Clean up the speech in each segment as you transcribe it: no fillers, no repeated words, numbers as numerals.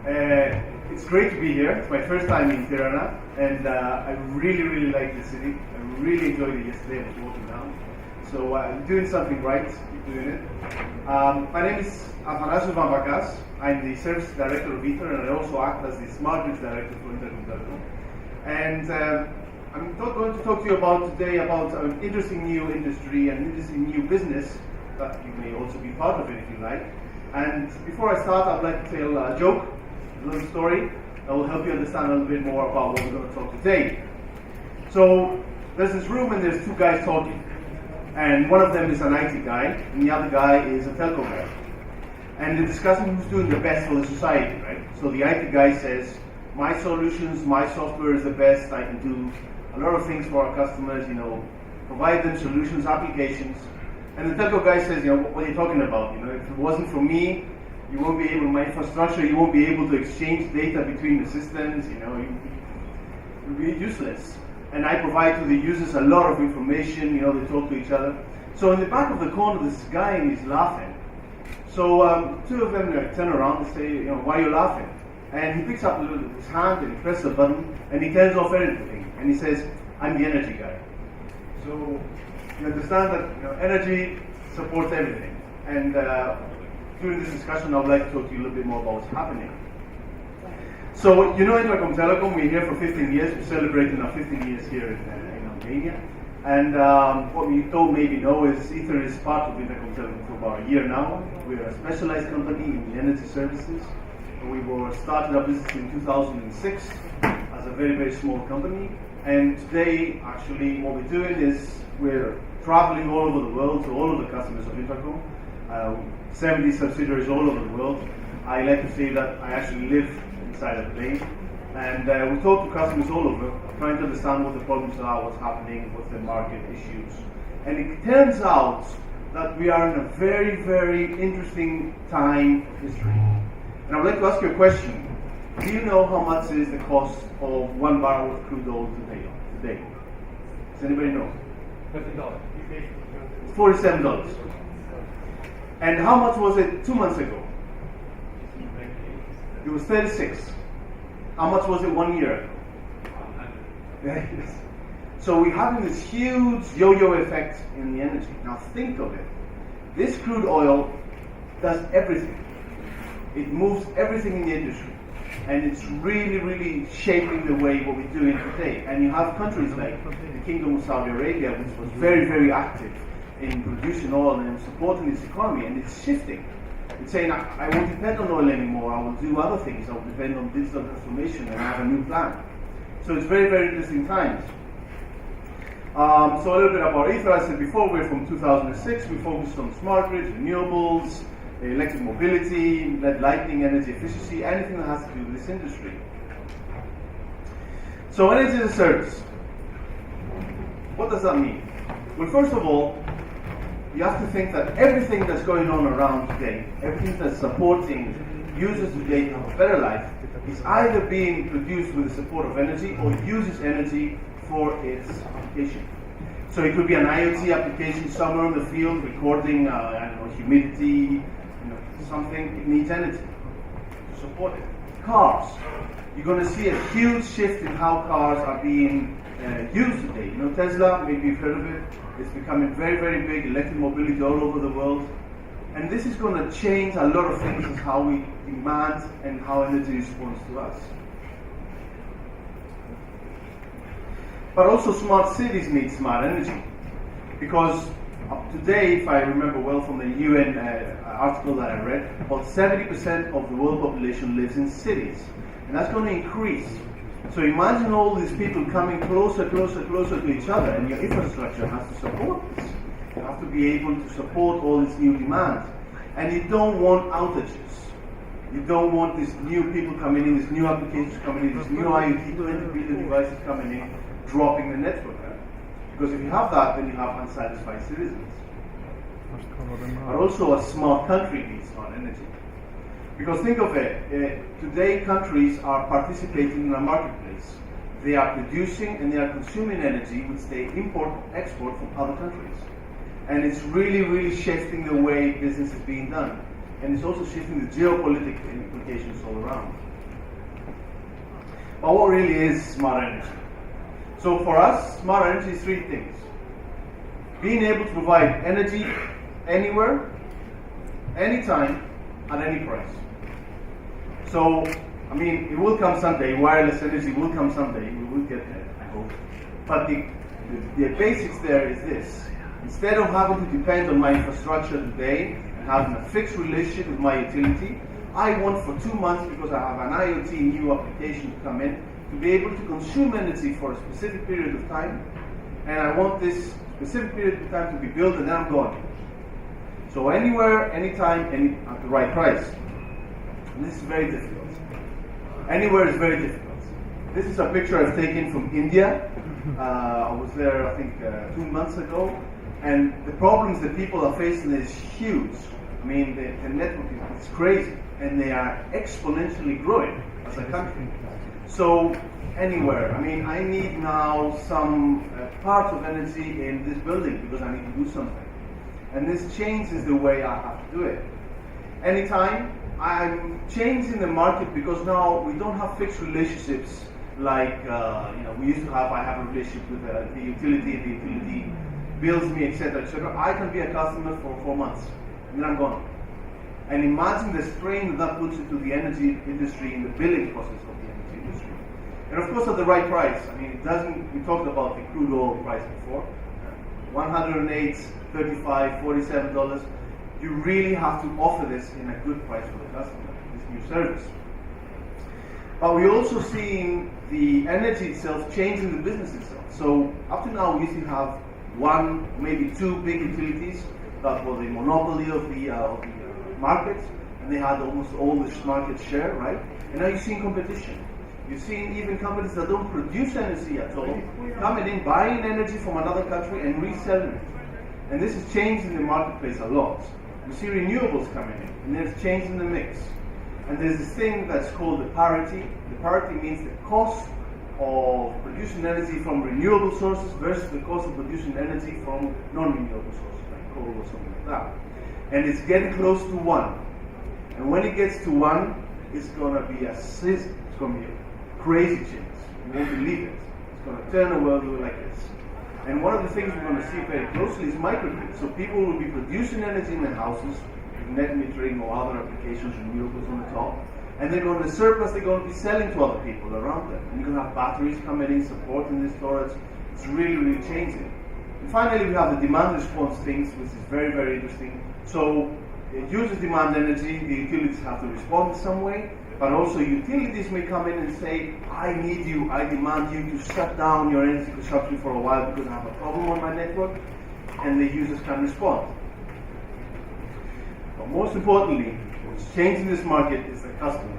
It's great to be here. It's my first time in Tirana, and I really like the city. I really enjoyed it yesterday. I was walking down. So you're doing something right. You're doing it. My name is Vamvakas. I'm the Service Director of ITER, and I also act as the Smart Grids Director for Intercom. And I'm going to talk to you today about an interesting new industry and interesting new business that you may also be part of it if you like. And before I start, I'd like to tell a joke, a little story that will help you understand a little bit more about what we're going to talk today. So there's this room and there's two guys talking. And one of them is an IT guy and the other guy is a telco guy. And they're discussing who's doing the best for the society, right? So the IT guy says, my solutions, my software is the best. I can do a lot of things for our customers, provide them solutions, applications. And the telco guy says, what are you talking about? If it wasn't for me, you won't be able, my infrastructure, you won't be able to exchange data between the systems, you'll be useless. And I provide to the users a lot of information, they talk to each other. So in the back of the corner, this guy and he's laughing. So two of them turn around and say, why are you laughing? And he picks up his hand and he presses a button and he turns off everything. And he says, I'm the energy guy. So you understand that energy supports everything. And during this discussion, I would like to talk to you a little bit more about what's happening. So Intercom Telecom, we're here for 15 years. We're celebrating our 15 years here in Albania. And what we don't maybe know is ITER is part of Intercom Telecom for about a year now. We're a specialized company in the energy services. We started our business in 2006 as a very small company. And today, actually, what we're doing is we're traveling all over the world to all of the customers of Intercom. 70 subsidiaries all over the world. I like to say that I actually live inside a plane. And we talk to customers all over, trying to understand what the problems are, what's happening, what's the market issues. And it turns out that we are in a very interesting time of history. And I would like to ask you a question. Do you know how much is the cost of 1 barrel of crude oil today? Does anybody know? $50. It's $47. And how much was it 2 months ago? It was 36. How much was it 1 year ago? So we're having this huge yo-yo effect in the energy. Now think of it. This crude oil does everything. It moves everything in the industry. And it's really shaping the way what we're doing today. And you have countries like the Kingdom of Saudi Arabia, which was very active in producing oil and supporting this economy, and it's shifting. It's saying, I won't depend on oil anymore, I will do other things, I will depend on digital transformation and have a new plan. So it's very interesting times. So a little bit about ITER. I said before, we're from 2006, we focused on smart grids, renewables, electric mobility, LED lighting, energy efficiency, anything that has to do with this industry. So energy as a service. What does that mean? Well, first of all, you have to think that everything that's going on around today, everything that's supporting users today to have a better life, is either being produced with the support of energy or uses energy for its application. So it could be an IoT application somewhere in the field recording, humidity, something. It needs energy to support it. Cars. You're going to see a huge shift in how cars are being used today. Tesla, maybe you've heard of it. It's becoming very big, electric mobility all over the world. And this is going to change a lot of things in how we demand and how energy responds to us. But also smart cities need smart energy. Because today, if I remember well from the UN article that I read, about 70% of the world population lives in cities. And that's going to increase. So imagine all these people coming closer to each other, and your infrastructure has to support this. You have to be able to support all this new demand. And you don't want outages. You don't want these new people coming in, these new applications coming in, these new IoT 20 billion devices coming in, dropping the network. Because if you have that, then you have unsatisfied citizens. But also a smart country needs smart energy. Because think of it, today countries are participating in a marketplace. They are producing and they are consuming energy which they import or export from other countries. And it's really shifting the way business is being done. And it's also shifting the geopolitical implications all around. But what really is smart energy? So for us, smart energy is three things. Being able to provide energy anywhere, anytime, at any price. So, I mean, it will come someday. Wireless energy will come someday. We will get there, I hope. But the basics there is this. Instead of having to depend on my infrastructure today and having a fixed relationship with my utility, I want for 2 months, because I have an IoT new application to come in, to be able to consume energy for a specific period of time, and I want this specific period of time to be billed, and then I'm gone. So anywhere, anytime, at the right price. And this is very difficult. Anywhere is very difficult. This is a picture I've taken from India. I was there, I think, 2 months ago, and the problems that people are facing is huge. I mean, the network is crazy, and they are exponentially growing as a country. So anywhere, I mean, I need now some part of energy in this building because I need to do something. And this changes the way I have to do it. Anytime, I'm changing the market because now we don't have fixed relationships like we used to have. I have a relationship with the utility bills me, etc., etc. I can be a customer for 4 months, and then I'm gone. And imagine the strain that puts into the energy industry in the billing process of the energy industry. And of course, at the right price. I mean, it doesn't. We talked about the crude oil price before. 108, 35, $47. You really have to offer this in a good price for the customer, this new service. But we're also seeing the energy itself changing the business itself. So up to now, we used to have one, maybe two big utilities that were the monopoly of the market, and they had almost all this market share, right? And now you're seeing competition. You're seeing even companies that don't produce energy at all coming in, buying energy from another country and reselling it. And this is changing the marketplace a lot. We see renewables coming in, and it's changing the mix. And there's this thing that's called the parity. The parity means the cost of producing energy from renewable sources versus the cost of producing energy from non-renewable sources, like coal or something like that. And it's getting close to 1. And when it gets to 1, it's going to be a schism. It's going to be a crazy change. You won't believe it. It's going to turn the world like this. And one of the things we're going to see very closely is microgrids. So people will be producing energy in their houses, with net metering or other applications, renewables on the top, and they're going to surplus, they're going to be selling to other people around them. And you're going to have batteries coming in, supporting this storage. It's really, really changing. And finally, we have the demand response things, which is very, very interesting. So users demand energy, the utilities have to respond in some way, but also utilities may come in and say, I need you, I demand you to shut down your energy consumption for a while because I have a problem on my network, and the users can respond. But most importantly, what's changing this market is the customer.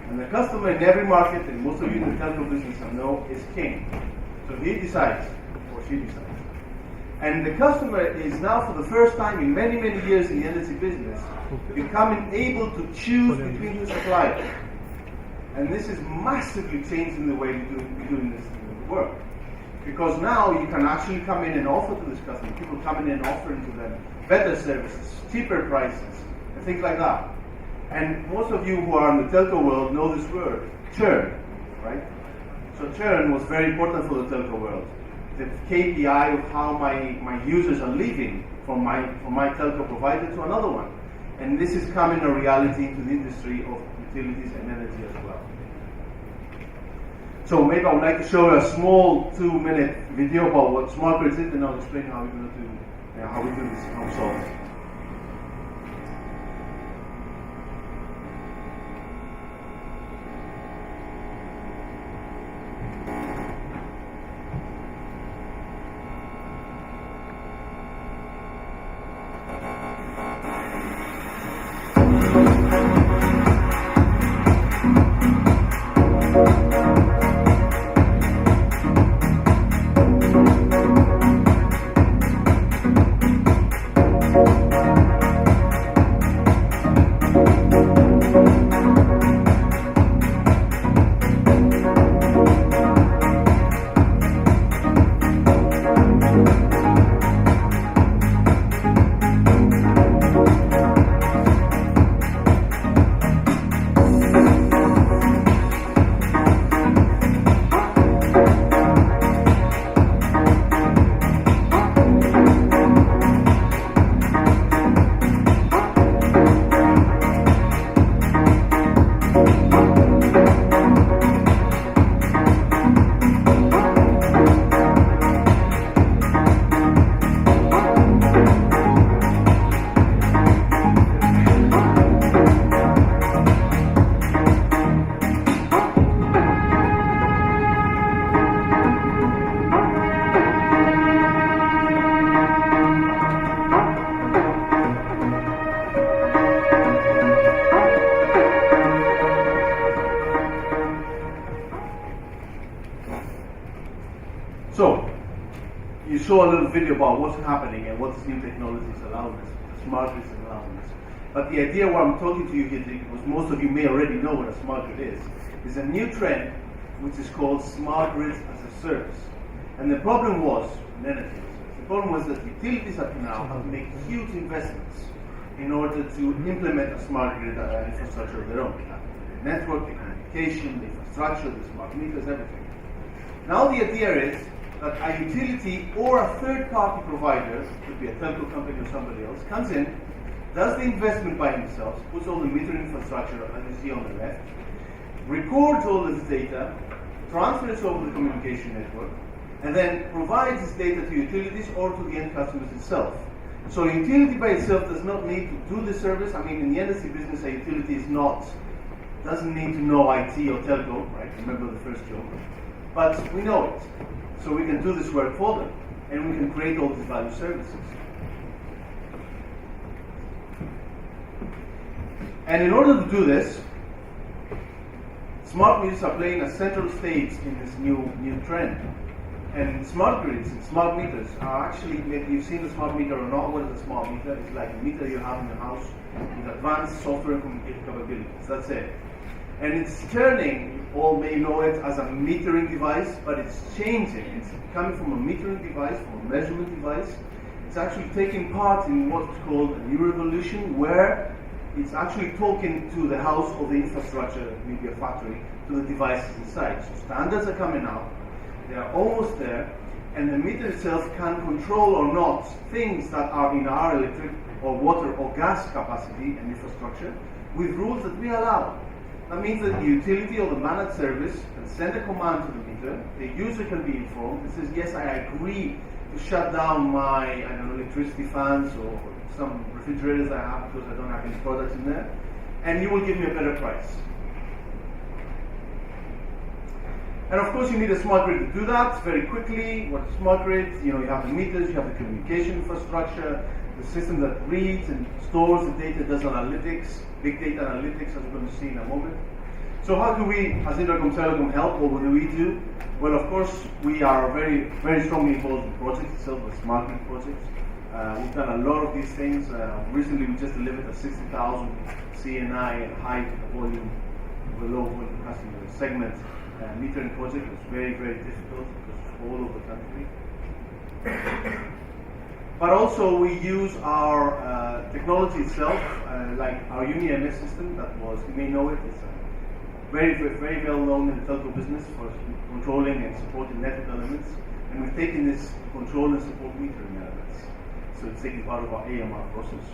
And the customer in every market, and most of you in the telco business know, is king. So he decides, or she decides. And the customer is now, for the first time in many, many years in the energy business, becoming able to choose between the suppliers. And this is massively changing the way we're doing this work. Because now you can actually come in and offer to this customer, people coming in and offering to them better services, cheaper prices, and things like that. And most of you who are in the telco world know this word, churn, right? So churn was very important for the telco world. The KPI of how my users are leaving from my telco provider to another one. And this is becoming a reality into the industry of utilities and energy as well. So maybe I would like to show a small 2-minute video about what smart grids is, and I'll explain how we're going to do, how we do this, how we solve it. So, you saw a little video about what's happening and what this new technology is allowing us, the smart grid is allowing us. But the idea why I'm talking to you here, because most of you may already know what a smart grid is a new trend which is called smart grids as a service. And the problem was, that utilities have now to make huge investments in order to implement a smart grid infrastructure of their own. The network, the communication, the infrastructure, the smart meters, everything. Now the idea is that a utility or a third-party provider, could be a telco company or somebody else, comes in, does the investment by themselves, puts all the metering infrastructure, as you see on the left, records all this data, transfers over the communication network, and then provides this data to utilities or to the end customers itself. So a utility by itself does not need to do the service. I mean, in the energy business, a utility doesn't need to know IT or telco, right? Remember the first joke. But we know it. So we can do this work for them, and we can create all these value services. And in order to do this, smart meters are playing a central stage in this new trend. And smart grids and smart meters are actually, maybe you've seen the smart meter or not. What is a smart meter? It's like a meter you have in your house with advanced software and communication capabilities. That's it. And it's turning, you all may know it as a metering device, but it's changing. It's coming from a metering device, from a measurement device. It's actually taking part in what's called a new revolution, where it's actually talking to the house or the infrastructure, maybe a factory, to the devices inside. So standards are coming out. They are almost there, and the meter itself can control or not things that are in our electric or water or gas capacity and infrastructure with rules that we allow. That means that the utility or the managed service can send a command to the meter, the user can be informed, it says, yes, I agree to shut down my, electricity fans or some refrigerators I have because I don't have any products in there, and you will give me a better price. And of course, you need a smart grid to do that very quickly. What's a smart grid? You have the meters, you have the communication infrastructure, the system that reads and stores the data, does analytics, big data analytics, as we're going to see in a moment. So how do we, as Intercom Telecom, help? Or what do we do? Well, of course, we are very, very strongly involved in projects itself, the smart grid projects. We've done a lot of these things. Recently, we just delivered a 60,000 CNI high volume, low volume customer segment metering project. It's very, very difficult because it's all over the country. But also we use our technology itself, like our UniMS system that was, you may know it, it's very, very, very well known in the telco business for controlling and supporting network elements. And we've taken this to control and support metering elements. So it's taking part of our AMR process.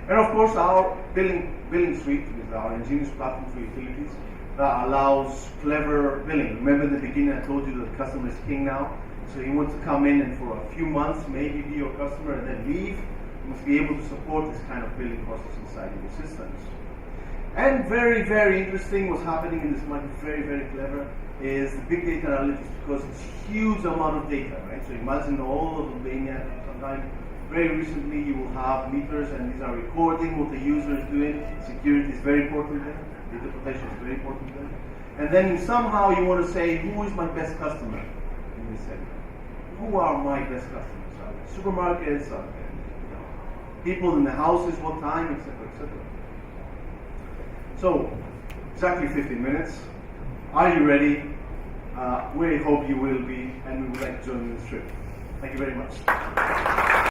And of course our billing suite is our ingenious platform for utilities that allows clever billing. Remember in the beginning I told you that the customer is king now. So he wants to come in and for a few months maybe be your customer and then leave. You must be able to support this kind of billing process inside your systems. And very, very interesting what's happening in this market, very, very clever, is the big data analytics, because it's a huge amount of data, right? So imagine all of Albania sometime. Very recently you will have meters and these are recording what the user is doing. Security is very important there. Data protection is very important there. And then somehow you want to say, who is my best customer in this segment? Who are my best customers? Are they supermarkets? Are they people in the houses? What time? Etc. etc. So, exactly 15 minutes. Are you ready? We hope you will be, and we would like to join you in this trip. Thank you very much.